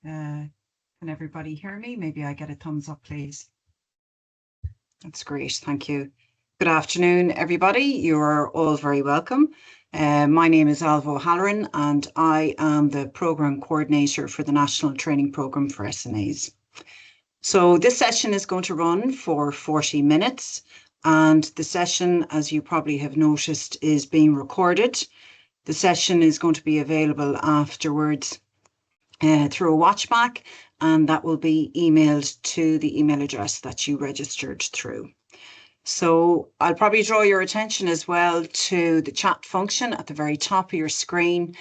Can everybody hear me? Maybe I get a thumbs up, please. That's great. Thank you. Good afternoon, everybody. You're all very welcome. My name is Alva O'Halloran, and I am the Programme Coordinator for the National Training Programme for SNAs. So this session is going to run for 40 minutes, and the session, as you probably have noticed, is being recorded. The session is going to be available afterwards through a watchback, and that will be emailed to the email address that you registered through. So I'll probably draw your attention as well to the chat function at the very top of your screen.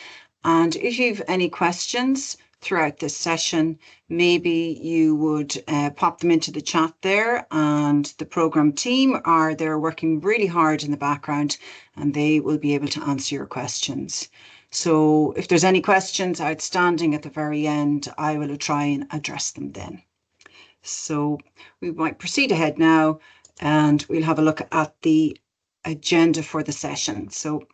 And if you've any questions throughout this session, maybe you would pop them into the chat there, and the programme team are there working really hard in the background, and they will be able to answer your questions. So if there's any questions outstanding at the very end, I will try and address them then. So we might proceed ahead now, and we'll have a look at the agenda for the session. So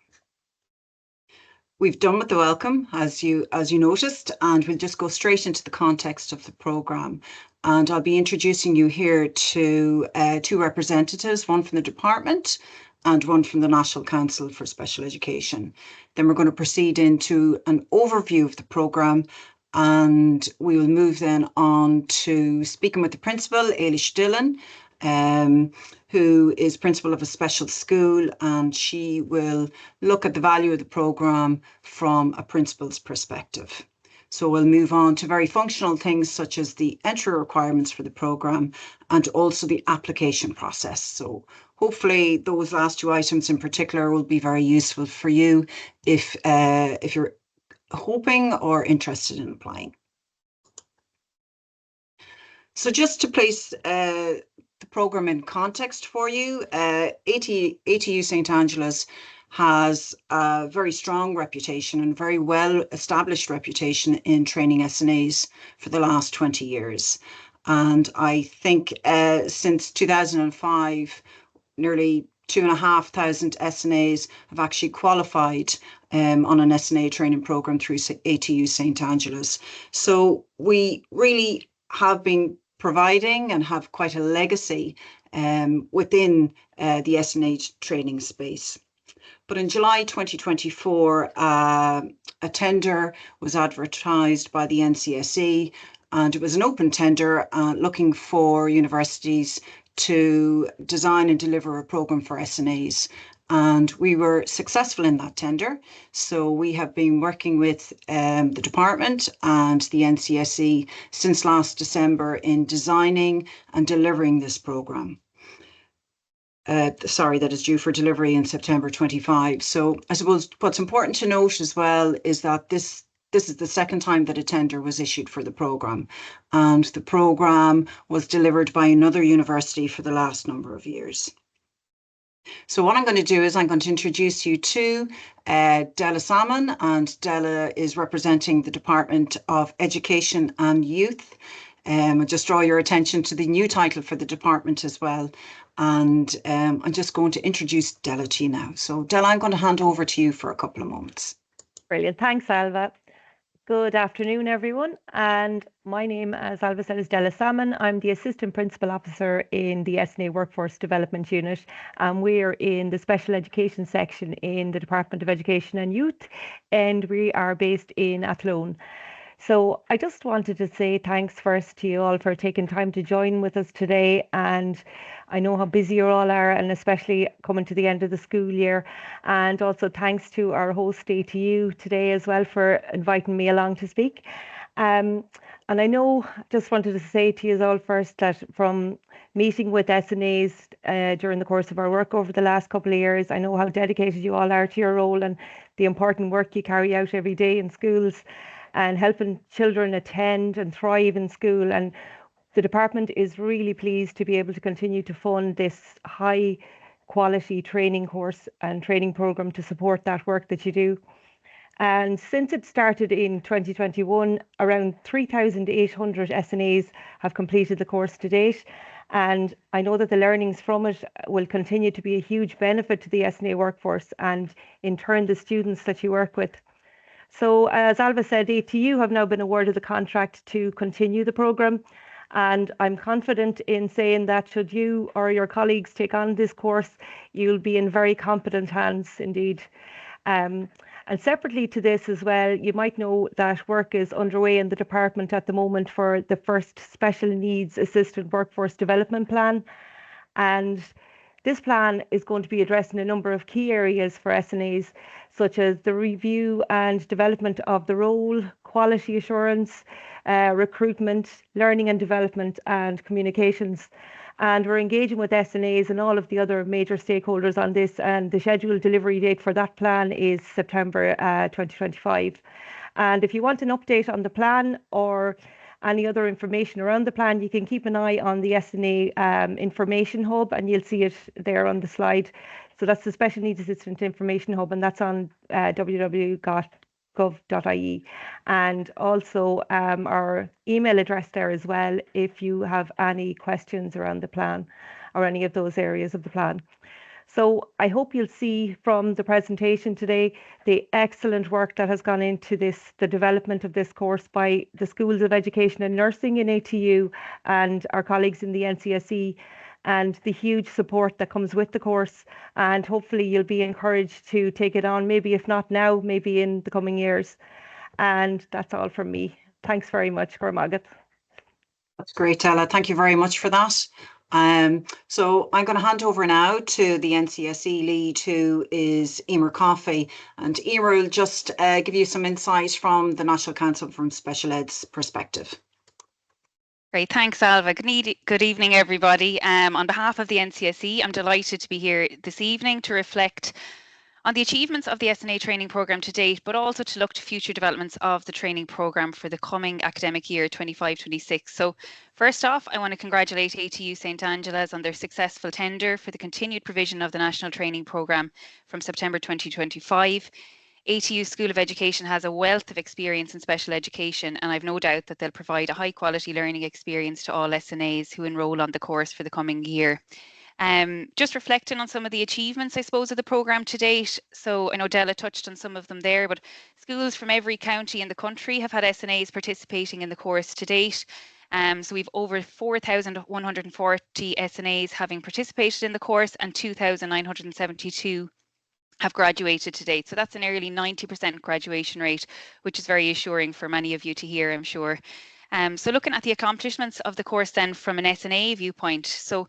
we've done with the welcome, as you noticed, and we'll just go straight into the context of the programme. And I'll be introducing you here to two representatives, one from the department and one from the National Council for Special Education. Then we're going to proceed into an overview of the programme, and we will move then on to speaking with the principal, Ailish Dillon, who is principal of a special school, and she will look at the value of the programme from a principal's perspective. So we'll move on to very functional things such as the entry requirements for the programme and also the application process. So hopefully those last two items in particular will be very useful for you if you're hoping or interested in applying. So just to place the programme in context for you, ATU St Angela's has a very strong reputation and very well established reputation in training SNAs for the last 20 years. And I think since 2005, nearly 2,500 SNAs have actually qualified on an SNA training programme through ATU St Angela's. So we really have been providing and have quite a legacy within the SNA training space. But in July 2024, a tender was advertised by the NCSE, and it was an open tender looking for universities to design and deliver a programme for SNAs. And we were successful in that tender. So we have been working with the department and the NCSE since last December in designing and delivering this programme. That is due for delivery in September 25. So I suppose what's important to note as well is that this is the second time that a tender was issued for the programme, and the programme was delivered by another university for the last number of years. So what I'm going to do is I'm going to introduce you to Della Salmon, and Della is representing the Department of Education and Youth. I'll just draw your attention to the new title for the department as well. And I'm just going to introduce Della to you now. So Della, I'm going to hand over to you for a couple of moments. Brilliant. Thanks, Alva. Good afternoon, everyone. And my name, as Alva said, is Della Salmon. I'm the Assistant Principal Officer in the SNA Workforce Development Unit. And we're in the Special Education section in the Department of Education and Youth. And we are based in Athlone. So I just wanted to say thanks first to you all for taking time to join with us today. And I know how busy you all are, and especially coming to the end of the school year. And also thanks to our host ATU today as well for inviting me along to speak. And I know, just wanted to say to you all first that from meeting with SNAs during the course of our work over the last couple of years, I know how dedicated you all are to your role and the important work you carry out every day in schools and helping children attend and thrive in school. And the department is really pleased to be able to continue to fund this high quality training course and training programme to support that work that you do. And since it started in 2021, around 3,800 SNAs have completed the course to date. And I know that the learnings from it will continue to be a huge benefit to the SNA workforce and in turn the students that you work with. So as Alva said, ATU have now been awarded the contract to continue the programme, and I'm confident in saying that should you or your colleagues take on this course, you'll be in very competent hands indeed. And separately to this as well, you might know that work is underway in the department at the moment for the first Special Needs Assisted Workforce Development Plan. And this plan is going to be addressing a number of key areas for SNAs, such as the review and development of the role, quality assurance, recruitment, learning and development, and communications. And we're engaging with SNAs and all of the other major stakeholders on this, and the scheduled delivery date for that plan is September 2025. And if you want an update on the plan or any other information around the plan, you can keep an eye on the SNA Information Hub, and you'll see it there on the slide. So that's the Special Needs Assistant Information Hub, and that's on www.gov.ie. And also our email address there as well, if you have any questions around the plan or any of those areas of the plan. So I hope you'll see from the presentation today the excellent work that has gone into this, the development of this course by the Schools of Education and Nursing in ATU and our colleagues in the NCSE, and the huge support that comes with the course. And hopefully you'll be encouraged to take it on, maybe if not now, maybe in the coming years. And that's all from me. Thanks very much, Cormagat. That's great, Ella. Thank you very much for that. So I'm going to hand over now to the NCSE lead, who is Emer Coffey, and Emer will just give you some insight from the National Council from Special Ed's perspective. Great, thanks, Alva. Good evening, everybody. On behalf of the NCSE, I'm delighted to be here this evening to reflect on the achievements of the SNA training programme to date, but also to look to future developments of the training programme for the coming academic year 25-26. So first off, I want to congratulate ATU St Angela's on their successful tender for the continued provision of the national training programme from September 2025. ATU School of Education has a wealth of experience in special education, and I've no doubt that they'll provide a high quality learning experience to all SNAs who enrol on the course for the coming year. Just reflecting on some of the achievements, I suppose, of the programme to date. So I know Della touched on some of them there, but schools from every county in the country have had SNAs participating in the course to date. So we've over 4,140 SNAs having participated in the course, and 2,972 have graduated to date. So that's a nearly 90% graduation rate, which is very assuring for many of you to hear, I'm sure. So looking at the accomplishments of the course then from an SNA viewpoint. So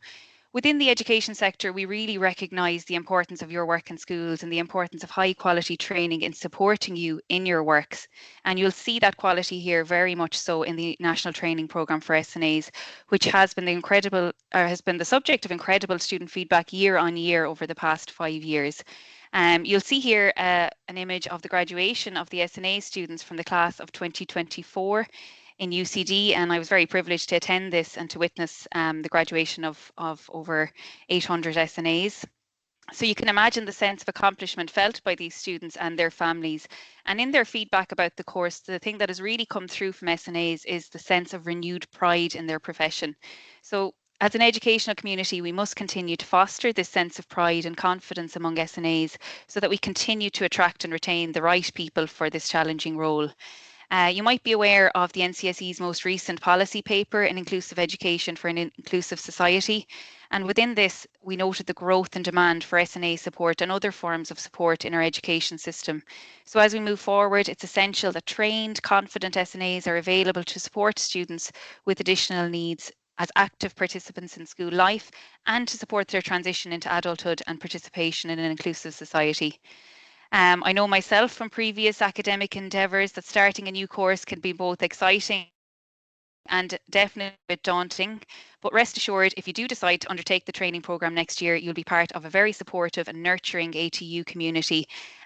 within the education sector, we really recognise the importance of your work in schools and the importance of high quality training in supporting you in your works. And you'll see that quality here very much so in the National Training Programme for SNAs, which has been the subject of incredible student feedback year on year over the past 5 years. You'll see here an image of the graduation of the SNA students from the class of 2024 in UCD, and I was very privileged to attend this and to witness the graduation of over 800 SNAs. So you can imagine the sense of accomplishment felt by these students and their families. And in their feedback about the course, the thing that has really come through from SNAs is the sense of renewed pride in their profession. So as an educational community, we must continue to foster this sense of pride and confidence among SNAs so that we continue to attract and retain the right people for this challenging role. You might be aware of the NCSE's most recent policy paper, An Inclusive Education for an Inclusive Society. And within this, we noted the growth and demand for SNA support and other forms of support in our education system. So as we move forward, it's essential that trained, confident SNAs are available to support students with additional needs as active participants in school life and to support their transition into adulthood and participation in an inclusive society. I know myself from previous academic endeavours that starting a new course can be both exciting and definitely a bit daunting, but rest assured, if you do decide to undertake the training programme next year, you'll be part of a very supportive and nurturing ATU community,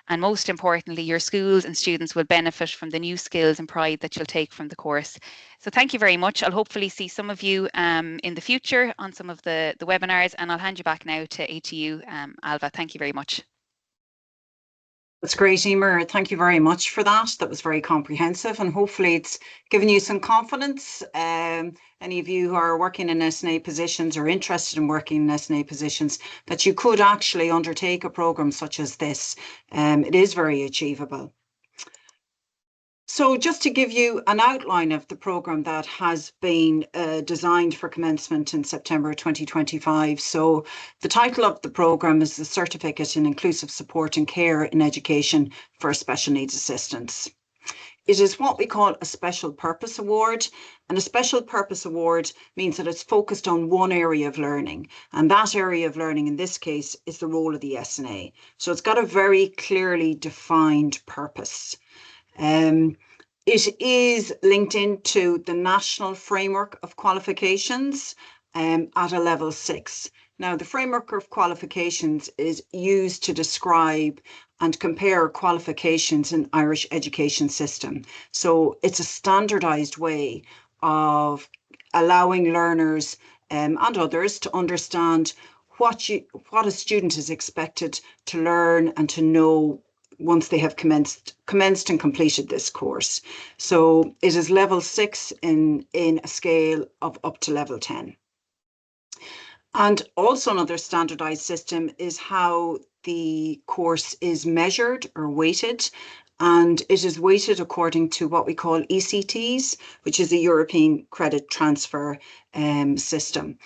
and most importantly, your schools and students will benefit from the new skills and pride that you'll take from the course. So thank you very much. I'll hopefully see some of you in the future on some of the webinars, and I'll hand you back now to ATU. Alva, thank you very much. That's great, Emer. Thank you very much for that. That was very comprehensive, and hopefully it's given you some confidence. Any of you who are working in SNA positions or interested in working in SNA positions, that you could actually undertake a programme such as this. It is very achievable. So just to give you an outline of the programme that has been designed for commencement in September 2025. So the title of the programme is the Certificate in Inclusive Support and Care in Education for Special Needs Assistants. It is what we call a Special Purpose Award, and a Special Purpose Award means that it's focused on one area of learning, and that area of learning in this case is the role of the SNA. So it's got a very clearly defined purpose. It is linked into the National Framework of Qualifications at a level 6. Now, the Framework of Qualifications is used to describe and compare qualifications in Irish education system. So it's a standardised way of allowing learners and others to understand what a student is expected to learn and to know once they have commenced and completed this course. So it is level 6 in a scale of up to level 10. And also another standardized system is how the course is measured or weighted. And it is weighted according to what we call ECTs, which is the European Credit Transfer System.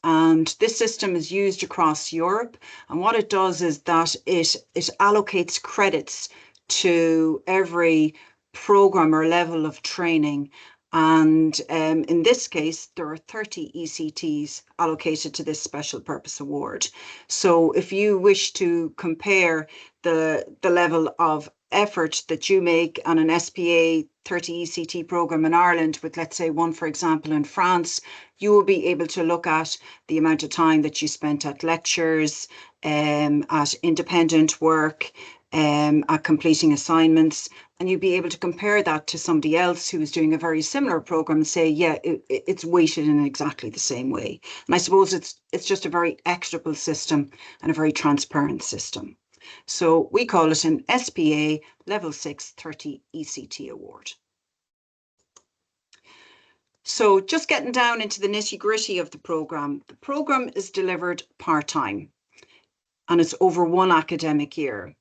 And this system is used across Europe. And what it does is that it allocates credits to every program or level of training. And in this case, there are 30 ECTs allocated to this Special Purpose Award. So if you wish to compare the level of effort that you make on an SPA 30 ECT program in Ireland with, let's say, one, for example, in France, you will be able to look at the amount of time that you spent at lectures, at independent work, at completing assignments, and you'll be able to compare that to somebody else who is doing a very similar program and say, yeah, it's weighted in exactly the same way. And I suppose it's just a very equitable system and a very transparent system. So we call it an SPA Level 6 30 ECT Award. So just getting down into the nitty-gritty of the programme is delivered part-time and it's over one academic year.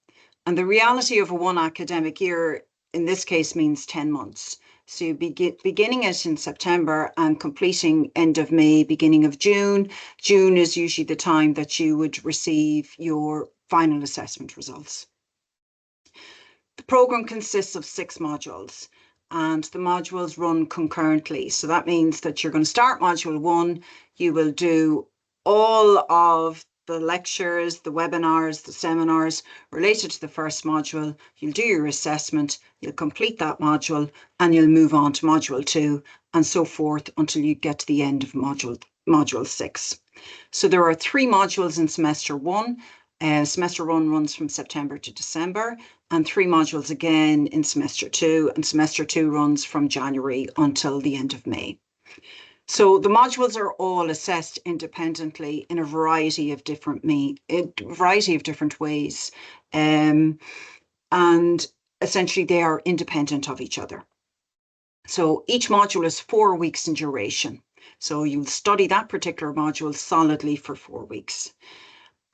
And the reality of a one academic year in this case means 10 months. So you'll be beginning it in September and completing end of May, beginning of June. June is usually the time that you would receive your final assessment results. The programme consists of 6 modules and the modules run concurrently. So that means that you're going to start module 1, you will do all of the lectures, the webinars, the seminars related to the first module. You'll do your assessment, you'll complete that module, and you'll move on to module 2 and so forth until you get to the end of module 6. So there are 3 modules in semester 1. Semester 1 runs from September to December, and 3 modules again in semester 2, and semester 2 runs from January until the end of May. So the modules are all assessed independently in a variety of different ways, and essentially they are independent of each other. So each module is 4 weeks in duration. So you'll study that particular module solidly for 4 weeks.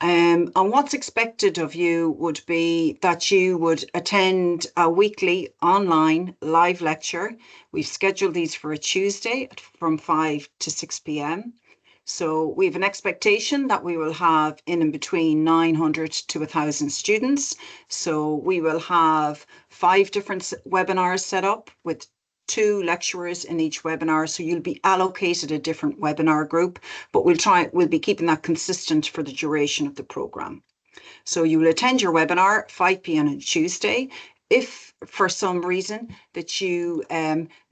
And what's expected of you would be that you would attend a weekly online live lecture. We've scheduled these for a Tuesday from 5 to 6 p.m. So we have an expectation that we will have in between 900 to 1,000 students. So we will have 5 different webinars set up with 2 lecturers in each webinar. So you'll be allocated a different webinar group, but we'll be keeping that consistent for the duration of the programme. So you will attend your webinar 5 p.m. on Tuesday. If for some reason that you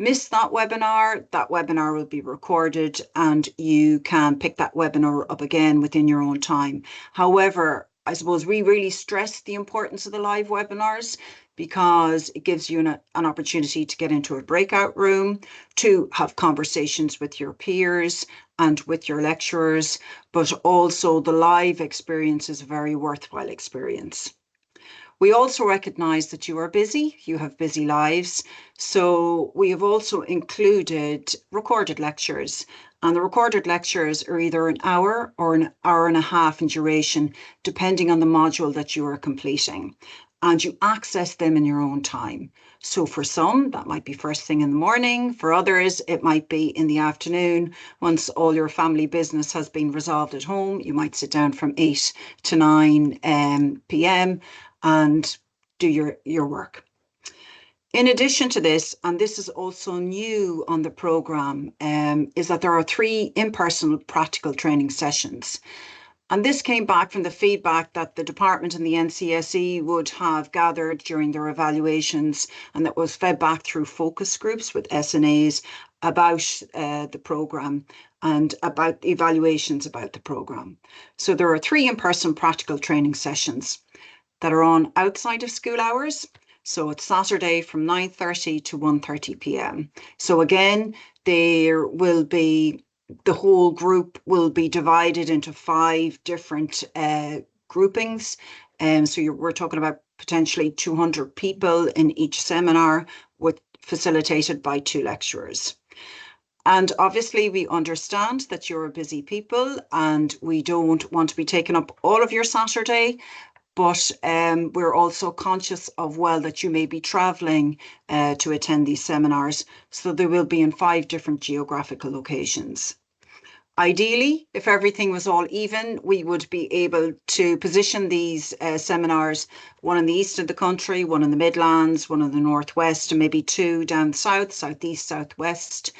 miss that webinar will be recorded and you can pick that webinar up again within your own time. However, I suppose we really stress the importance of the live webinars because it gives you an opportunity to get into a breakout room, to have conversations with your peers and with your lecturers, but also the live experience is a very worthwhile experience. We also recognise that you are busy, you have busy lives, so we have also included recorded lectures, and the recorded lectures are either an hour or an hour and a half in duration, depending on the module that you are completing. and you access them in your own time. So for some, that might be first thing in the morning. For others, it might be in the afternoon. Once all your family business has been resolved at home, you might sit down from 8 to 9 p.m. and do your work. In addition to this, and this is also new on the programme, is that there are 3 in-person practical training sessions. And this came back from the feedback that the department and the NCSE would have gathered during their evaluations, and that was fed back through focus groups with SNAs about the programme and about evaluations about the programme. So there are 3 in-person practical training sessions that are on outside of school hours. So it's Saturday from 9:30 to 1:30 p.m. So again, there will be, the whole group will be divided into 5 different groupings. So we're talking about potentially 200 people in each seminar, facilitated by 2 lecturers. And obviously we understand that you're busy people and we don't want to be taking up all of your Saturday, but we're also conscious of, well, that you may be travelling to attend these seminars. So they will be in 5 different geographical locations. Ideally, if everything was all even, we would be able to position these seminars, one in the east of the country, one in the Midlands, one in the Northwest, and maybe 2 down south, southeast, southwest.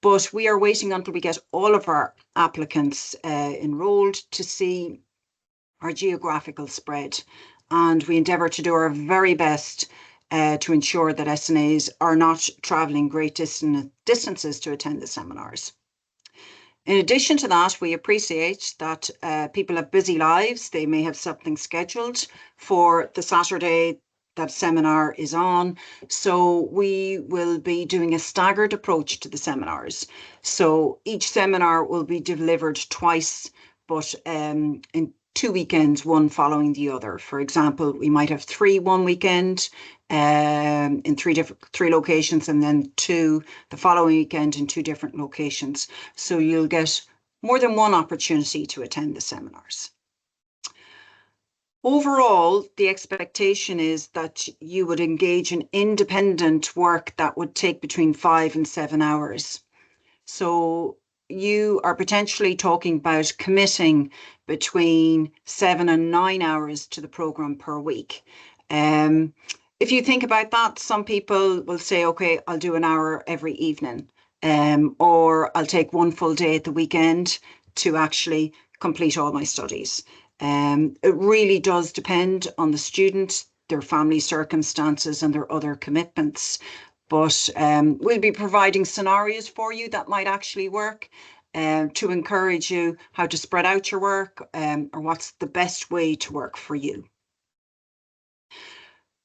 But we are waiting until we get all of our applicants enrolled to see our geographical spread. And we endeavour to do our very best to ensure that SNAs are not travelling great distances to attend the seminars. In addition to that, we appreciate that people have busy lives. They may have something scheduled for the Saturday that seminar is on. So we will be doing a staggered approach to the seminars. So each seminar will be delivered twice, but in 2 weekends, one following the other. For example, we might have 3 one weekend in 3 locations, and then 2 the following weekend in 2 different locations. So you'll get more than one opportunity to attend the seminars. Overall, the expectation is that you would engage in independent work that would take between 5 and 7 hours. So you are potentially talking about committing between 7 and 9 hours to the programme per week. If you think about that, some people will say, okay, I'll do an hour every evening, or I'll take 1 full day at the weekend to actually complete all my studies. It really does depend on the student, their family circumstances and their other commitments. But we'll be providing scenarios for you that might actually work to encourage you how to spread out your work or what's the best way to work for you.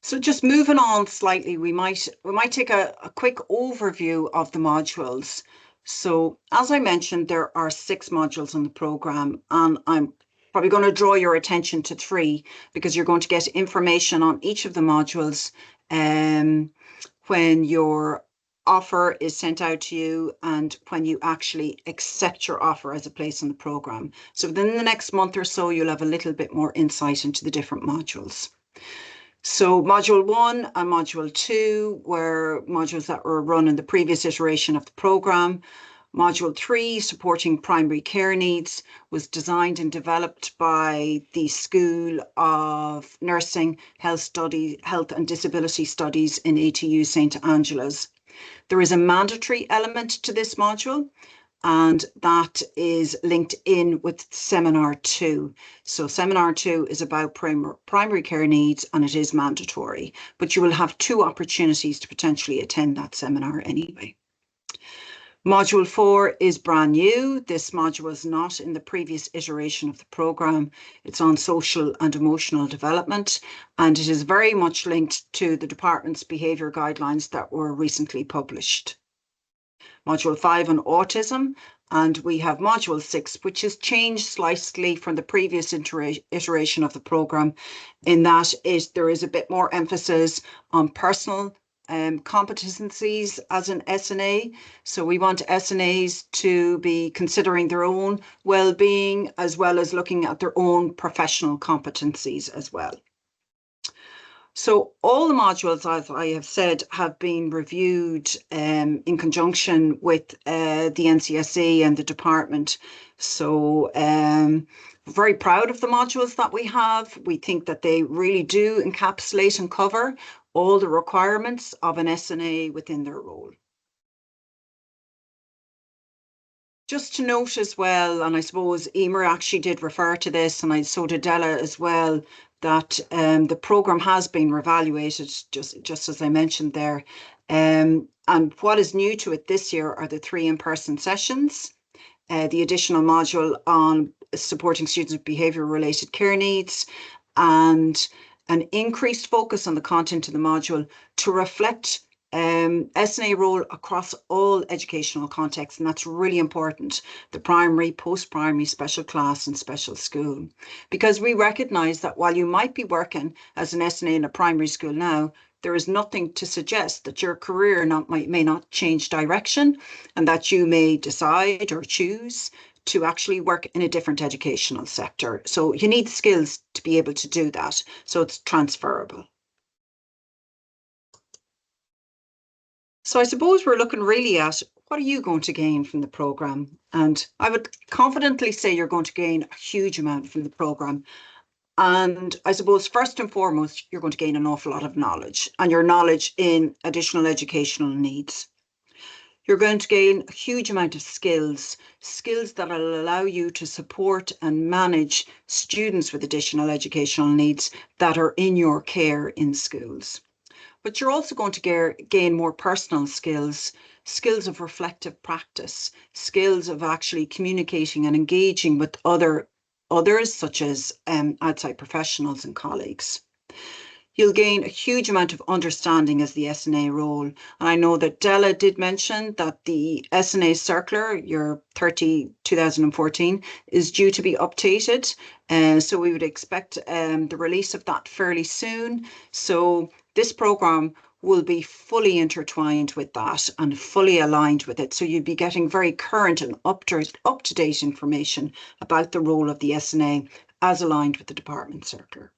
So just moving on slightly, we might take a quick overview of the modules. So as I mentioned, there are 6 modules in the programme, and I'm probably going to draw your attention to 3 because you're going to get information on each of the modules when your offer is sent out to you and when you actually accept your offer as a place in the programme. So within the next month or so, you'll have a little bit more insight into the different modules. So module 1 and module 2 were modules that were run in the previous iteration of the programme. Module 3, supporting primary care needs, was designed and developed by the School of Nursing, Health and Disability Studies in ATU St Angela's. There is a mandatory element to this module, and that is linked in with Seminar 2. So Seminar 2 is about primary care needs, and it is mandatory, but you will have 2 opportunities to potentially attend that seminar anyway. Module 4 is brand new. This module was not in the previous iteration of the programme. It's on social and emotional development, and it is very much linked to the department's behaviour guidelines that were recently published. Module 5 on autism, and we have Module 6, which has changed slightly from the previous iteration of the programme in that there is a bit more emphasis on personal competencies as an SNA. So we want SNAs to be considering their own well-being as well as looking at their own professional competencies as well. So all the modules, as I have said, have been reviewed in conjunction with the NCSE and the department. So very proud of the modules that we have. We think that they really do encapsulate and cover all the requirements of an SNA within their role. Just to note as well, and I suppose Emer actually did refer to this, and so did Della as well, that the programme has been reevaluated, just as I mentioned there. And what is new to it this year are the 3 in-person sessions, the additional module on supporting students with behaviour-related care needs, and an increased focus on the content of the module to reflect SNA role across all educational contexts, and that's really important, the primary, post-primary, special class and special school. Because we recognise that while you might be working as an SNA in a primary school now, there is nothing to suggest that your career may not change direction, and that you may decide or choose to actually work in a different educational sector. So you need skills to be able to do that, so it's transferable. So I suppose we're looking really at what are you going to gain from the programme? And I would confidently say you're going to gain a huge amount from the programme. And I suppose first and foremost, you're going to gain an awful lot of knowledge, and your knowledge in additional educational needs. You're going to gain a huge amount of skills that will allow you to support and manage students with additional educational needs that are in your care in schools. But you're also going to gain more personal skills of reflective practice, skills of actually communicating and engaging with others, such as outside professionals and colleagues. You'll gain a huge amount of understanding as the SNA role. And I know that Della did mention that the SNA circular, your 2014, is due to be updated. So we would expect the release of that fairly soon. So this programme will be fully intertwined with that and fully aligned with it. So you'd be getting very current and up-to-date information about the role of the SNA as aligned with the department circular.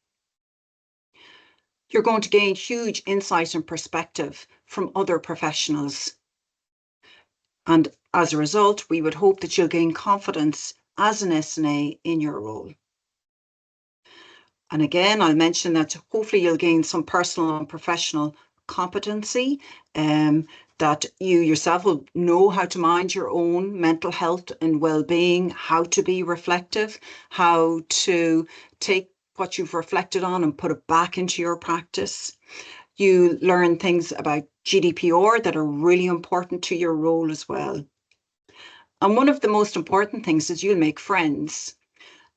You're going to gain huge insight and perspective from other professionals. And as a result, we would hope that you'll gain confidence as an SNA in your role. And again, I'll mention that hopefully you'll gain some personal and professional competency, that you yourself will know how to mind your own mental health and well-being, how to be reflective, how to take what you've reflected on and put it back into your practice. You learn things about GDPR that are really important to your role as well. And one of the most important things is you'll make friends.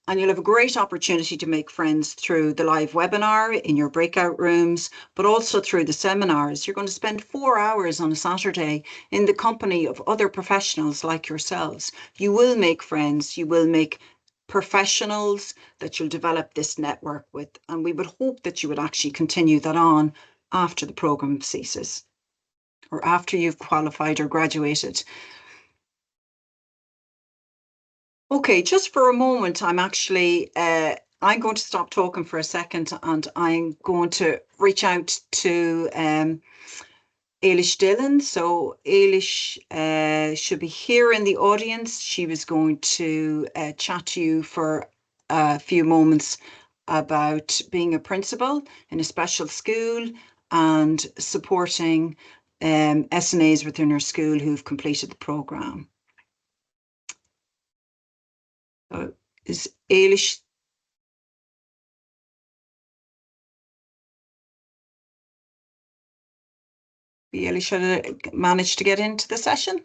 And you'll have a great opportunity to make friends through the live webinar in your breakout rooms, but also through the seminars. You're going to spend 4 hours on a Saturday in the company of other professionals like yourselves. You will make friends, you will make professionals that you'll develop this network with. And we would hope that you would actually continue that on after the programme ceases or after you've qualified or graduated. Okay, just for a moment, I'm going to stop talking for a second, and I'm going to reach out to Ailish Dillon. So Ailish should be here in the audience. She was going to chat to you for a few moments about being a principal in a special school and supporting SNAs within her school who've completed the programme. Is Ailish? Ailish should manage to get into the session.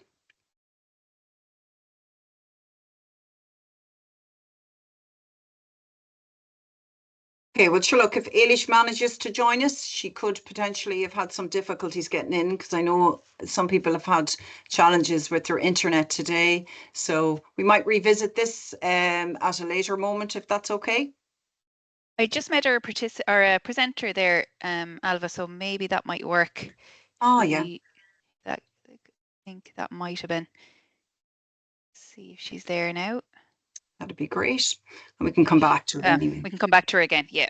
Okay, well, sure, look, if Ailish manages to join us, she could potentially have had some difficulties getting in, because I know some people have had challenges with their internet today. So we might revisit this at a later moment, if that's okay. I just met our presenter there, Alva, so maybe that might work. Oh, yeah. I think that might have been. See if she's there now. That'd be great. And we can come back to it anyway. We can come back to her again, yeah.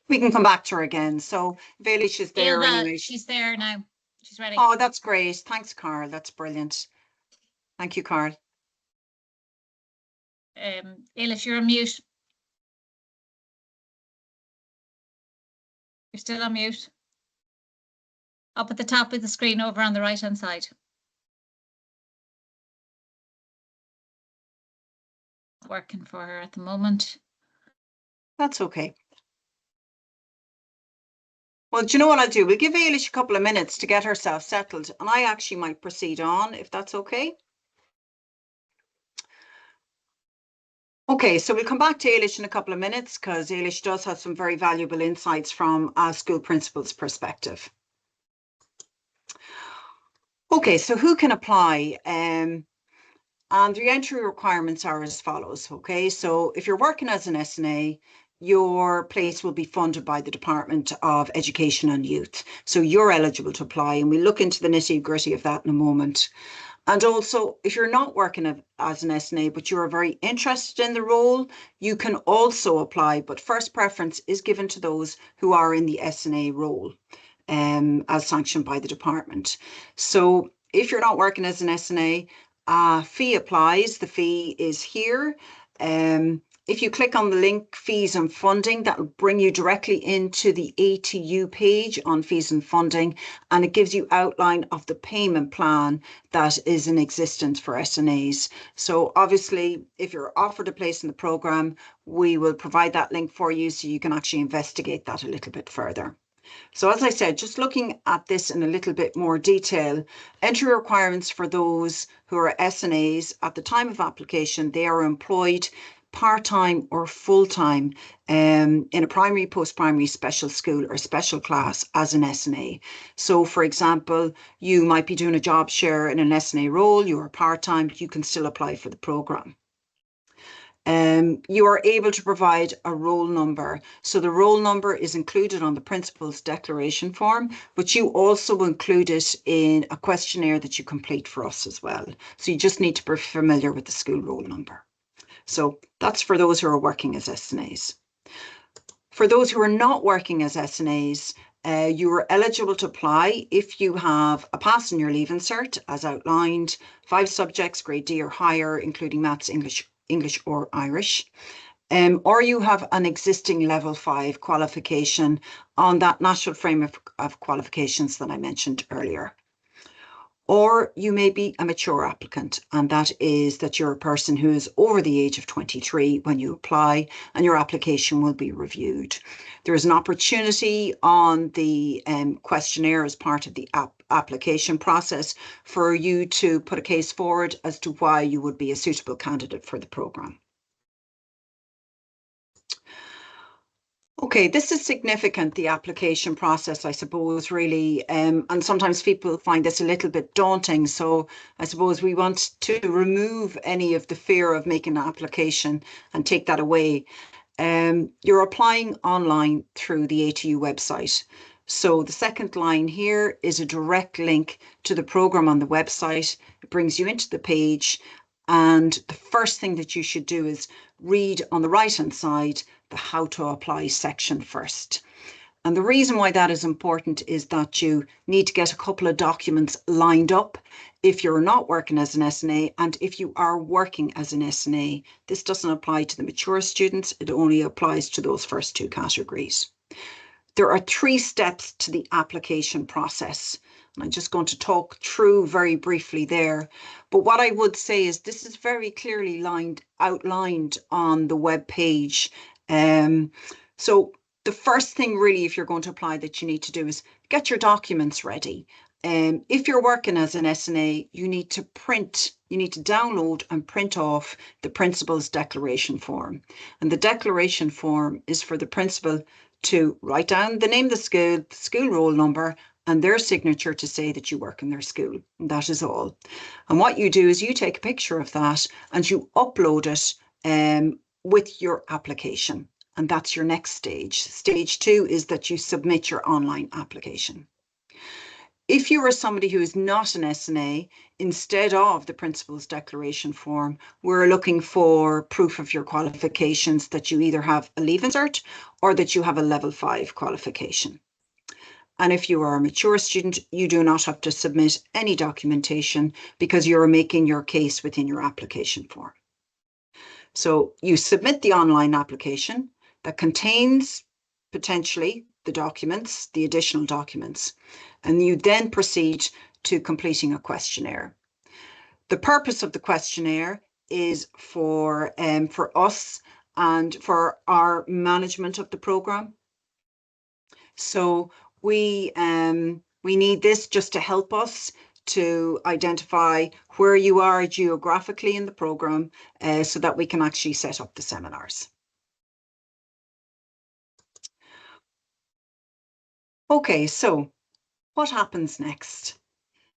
We can come back to her again. So Vailish is there Ilva, anyway. she's there now. She's ready. Oh, that's great. Thanks, Carl. That's brilliant. Thank you, Carl. Eilish, you're on mute. You're still on mute. Up at the top of the screen over on the right hand side. Working for her at the moment. That's okay. Well, do you know what I'll do? We'll give Ailish a couple of minutes to get herself settled, and I actually might proceed on, if that's okay. Okay, so we'll come back to Ailish in a couple of minutes because Ailish does have some very valuable insights from a school principal's perspective. Okay, so who can apply? And the entry requirements are as follows, okay? So if you're working as an SNA, your place will be funded by the Department of Education and Youth. So you're eligible to apply, and we'll look into the nitty-gritty of that in a moment. And also, if you're not working as an SNA, but you're very interested in the role, you can also apply, but first preference is given to those who are in the SNA role, as sanctioned by the department. So if you're not working as an SNA, fee applies. The fee is here. If you click on the link fees and funding, that will bring you directly into the ATU page on fees and funding, and it gives you outline of the payment plan that is in existence for SNAs. So obviously, if you're offered a place in the programme, we will provide that link for you so you can actually investigate that a little bit further. So as I said, just looking at this in a little bit more detail, entry requirements for those who are SNAs at the time of application, they are employed part-time or full-time in a primary, post-primary, special school or special class as an SNA. So for example, you might be doing a job share in an SNA role, you are part-time, but you can still apply for the programme. You are able to provide a roll number. So the roll number is included on the principal's declaration form, but you also include it in a questionnaire that you complete for us as well. So you just need to be familiar with the school roll number. So that's for those who are working as SNAs. For those who are not working as SNAs, you are eligible to apply if you have a pass in your Leaving Cert, as outlined, 5 subjects, grade D or higher, including maths, English or Irish, or you have an existing level 5 qualification on that national framework of qualifications that I mentioned earlier. Or you may be a mature applicant, and that is that you're a person who is over the age of 23 when you apply, and your application will be reviewed. There is an opportunity on the questionnaire as part of the application process for you to put a case forward as to why you would be a suitable candidate for the programme. Okay, this is significant, the application process, I suppose, really, and sometimes people find this a little bit daunting. So I suppose we want to remove any of the fear of making an application and take that away. You're applying online through the ATU website. So the second line here is a direct link to the programme on the website. It brings you into the page. And the first thing that you should do is read on the right-hand side the how to apply section first. And the reason why that is important is that you need to get a couple of documents lined up if you're not working as an SNA, and if you are working as an SNA. This doesn't apply to the mature students, it only applies to those first 2 categories. There are 3 steps to the application process. I'm just going to talk through very briefly there. But what I would say is this is very clearly outlined on the web page. So the first thing really, if you're going to apply, that you need to do is get your documents ready. If you're working as an SNA, you need to download and print off the principal's declaration form. And the declaration form is for the principal to write down the name of the school roll number, and their signature to say that you work in their school. And that is all. And what you do is you take a picture of that and you upload it with your application. And that's your next stage. Stage 2 is that you submit your online application. If you are somebody who is not an SNA, instead of the Principal's Declaration form, we're looking for proof of your qualifications, that you either have a Leaving Cert or that you have a Level 5 qualification. And if you are a mature student, you do not have to submit any documentation because you're making your case within your application form. So you submit the online application that contains potentially the documents, the additional documents, and you then proceed to completing a questionnaire. The purpose of the questionnaire is for us and for our management of the program. So we need this just to help us to identify where you are geographically in the program, so that we can actually set up the seminars. Okay, so what happens next?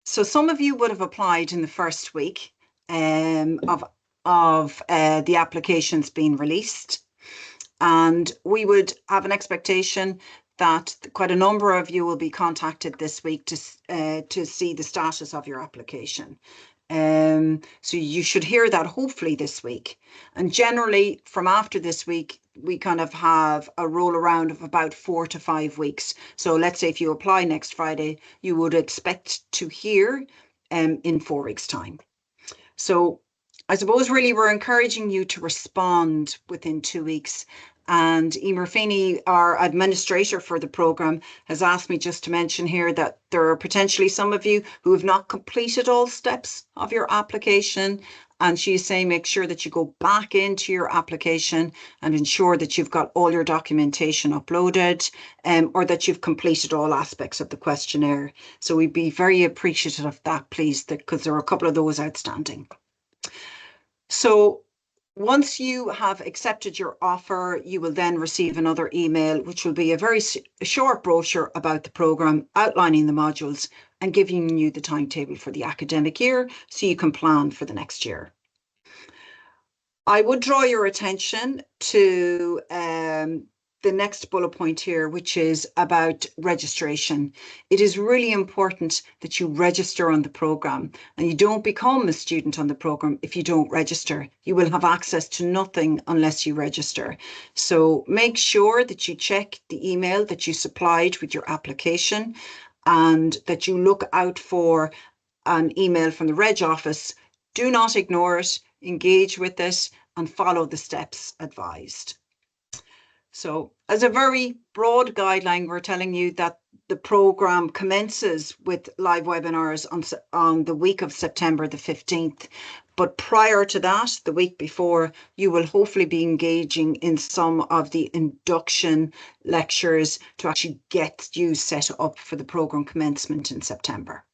So some of you would have applied in the first week of the applications being released, and we would have an expectation that quite a number of you will be contacted this week to see the status of your application. So you should hear that hopefully this week. And generally from after this week, we kind of have a roll around of about 4 to 5 weeks. So let's say if you apply next Friday, you would expect to hear in 4 weeks' time. So I suppose really we're encouraging you to respond within 2 weeks. And Emer Feeney, our administrator for the programme, has asked me just to mention here that there are potentially some of you who have not completed all steps of your application. And she's saying make sure that you go back into your application and ensure that you've got all your documentation uploaded, or that you've completed all aspects of the questionnaire. So we'd be very appreciative of that, please, because there are a couple of those outstanding. So once you have accepted your offer, you will then receive another email, which will be a very short brochure about the programme, outlining the modules and giving you the timetable for the academic year so you can plan for the next year. I would draw your attention to the next bullet point here, which is about registration. It is really important that you register on the programme, and you don't become a student on the programme if you don't register. You will have access to nothing unless you register. So make sure that you check the email that you supplied with your application, and that you look out for an email from the Reg office. Do not ignore it, engage with it, and follow the steps advised. So as a very broad guideline, we're telling you that the programme commences with live webinars on the week of September the 15th. But prior to that, the week before, you will hopefully be engaging in some of the induction lectures to actually get you set up for the programme commencement in September.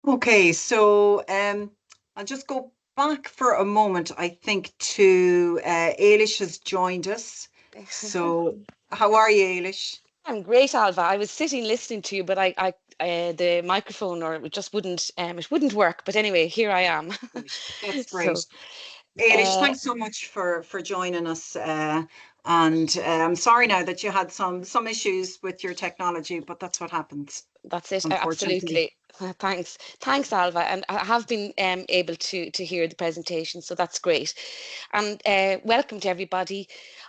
Okay, so I'll just go back for a moment, I think, to Ailish has joined us. So how are you, Ailish? I'm great, Alva. I was sitting listening to you, but the microphone it just wouldn't work. But anyway, here I am. That's great. So, Ailish, thanks so much for joining us. And I'm sorry now that you had some issues with your technology, but that's what happens. That's it. Unfortunately. Absolutely. Thanks, Alva. And I have been able to hear the presentation, so that's great. And welcome to everybody.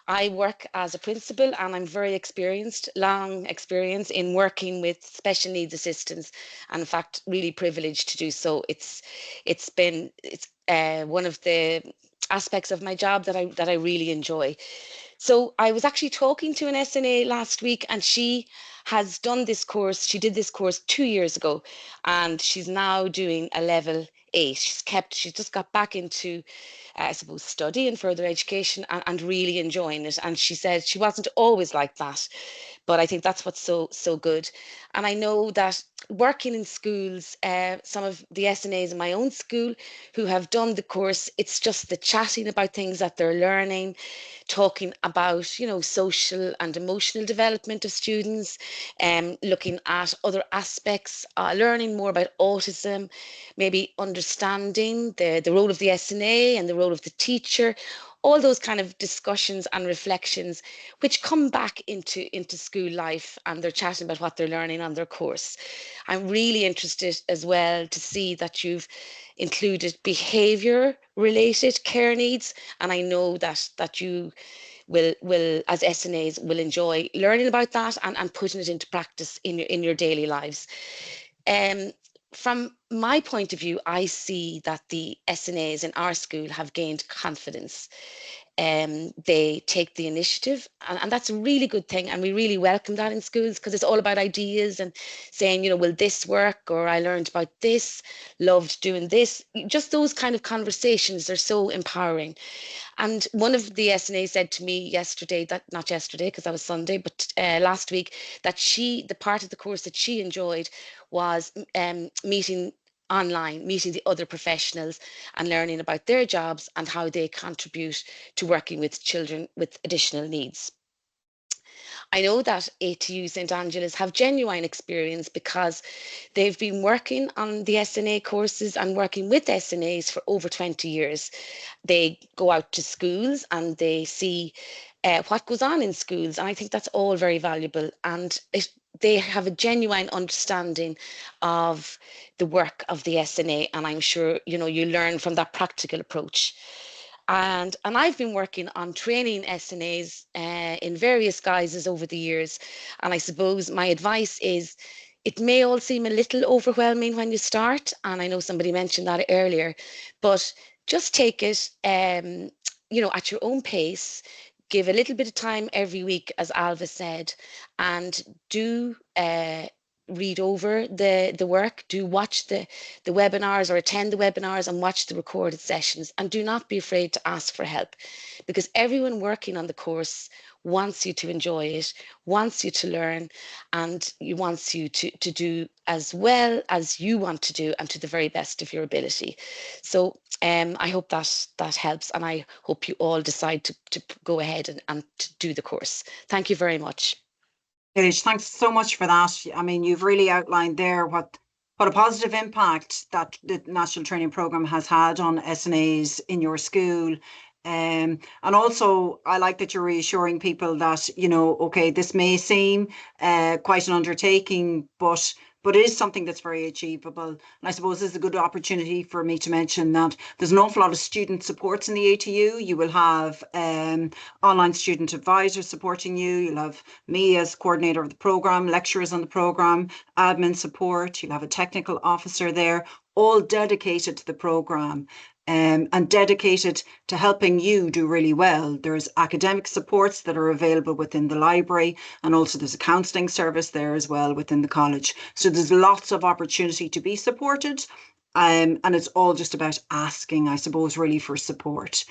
I work as a principal, and I'm very experienced, long experience in working with special needs assistants, and in fact, really privileged to do so. It's one of the aspects of my job that I really enjoy. So I was actually talking to an SNA last week, and she has done this course. She did this course 2 years ago, and she's now doing a level 8. She's just got back into, I suppose, study and further education, and really enjoying it. And she said she wasn't always like that, but I think that's what's so good. And I know that working in schools, some of the SNAs in my own school who have done the course, it's just the chatting about things that they're learning, talking about, social and emotional development of students, looking at other aspects, learning more about autism, maybe understanding the role of the SNA and the role of the teacher. all those kind of discussions and reflections which come back into school life, and they're chatting about what they're learning on their course. I'm really interested as well to see that you've included behaviour related care needs, and I know that you will as SNAs will enjoy learning about that and putting it into practice in your daily lives. From my point of view, I see that the SNAs in our school have gained confidence. They take the initiative, and that's a really good thing, and we really welcome that in schools, because it's all about ideas and saying, you know, will this work, or I learned about this, loved doing this. Just those kind of conversations are so empowering. And one of the SNAs said to me yesterday, that not yesterday because that was Sunday, but last week, that the part of the course that she enjoyed was meeting online, meeting the other professionals and learning about their jobs and how they contribute to working with children with additional needs. I know that ATU St Angela's have genuine experience because they've been working on the SNA courses and working with SNAs for over 20 years. They go out to schools and they see what goes on in schools, and I think that's all very valuable, and they have a genuine understanding of the work of the SNA, and I'm sure you learn from that practical approach. And I've been working on training SNAs in various guises over the years. And I suppose my advice is, it may all seem a little overwhelming when you start. And I know somebody mentioned that earlier, but just take it, at your own pace. Give a little bit of time every week, as Alva said, and do read over the work, do watch the webinars or attend the webinars and watch the recorded sessions, and do not be afraid to ask for help, because everyone working on the course wants you to enjoy it, wants you to learn, and wants you to do as well as you want to do and to the very best of your ability. So I hope that helps, and I hope you all decide to go ahead and to do the course. Thank you very much. Paige, thanks so much for that. I mean, you've really outlined there what a positive impact that the National Training Programme has had on SNAs in your school. And also, I like that you're reassuring people that, okay, this may seem quite an undertaking, but it is something that's very achievable. And I suppose this is a good opportunity for me to mention that there's an awful lot of student supports in the ATU. You will have online student advisors supporting you. You'll have me as coordinator of the programme, lecturers on the programme, admin support. You'll have a technical officer there, all dedicated to the programme. And dedicated to helping you do really well. There's academic supports that are available within the library, and also there's a counselling service there as well within the college. So there's lots of opportunity to be supported, and it's all just about asking, I suppose, really for support.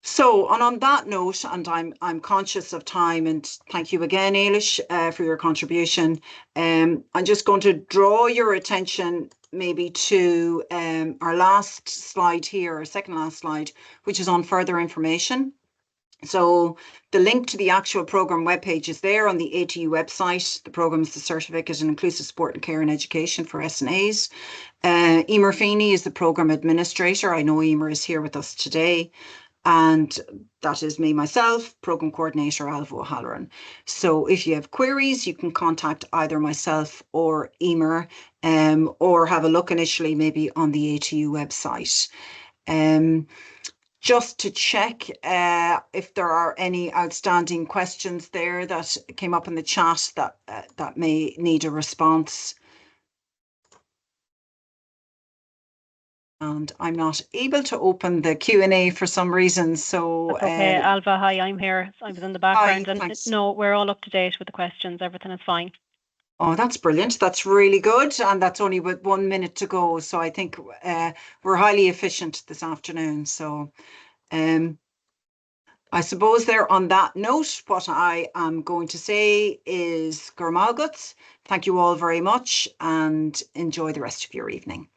So, and on that note, and I'm conscious of time, and thank you again, Ailish, for your contribution. I'm just going to draw your attention maybe to our last slide here, our second last slide, which is on further information. So the link to the actual programme webpage is there on the ATU website. The programme is the Certificate in Inclusive Support and Care and Education for SNAs. Emer Feeney is the programme administrator. I know Emer is here with us today. And that is me, myself, Programme Coordinator Alva O'Halloran. So if you have queries, you can contact either myself or Emer, or have a look initially maybe on the ATU website. Just to check if there are any outstanding questions there that came up in the chat that may need a response. And I'm not able to open the Q&A for some reason, so... That's okay, Alva, hi, I'm here. I was in the background, hi, and thanks. No, we're all up to date with the questions. Everything is fine. Oh, that's brilliant. That's really good. And that's only with 1 minute to go. So I think we're highly efficient this afternoon. So I suppose there on that note, what I am going to say is Gurmalguts. Thank you all very much and enjoy the rest of your evening.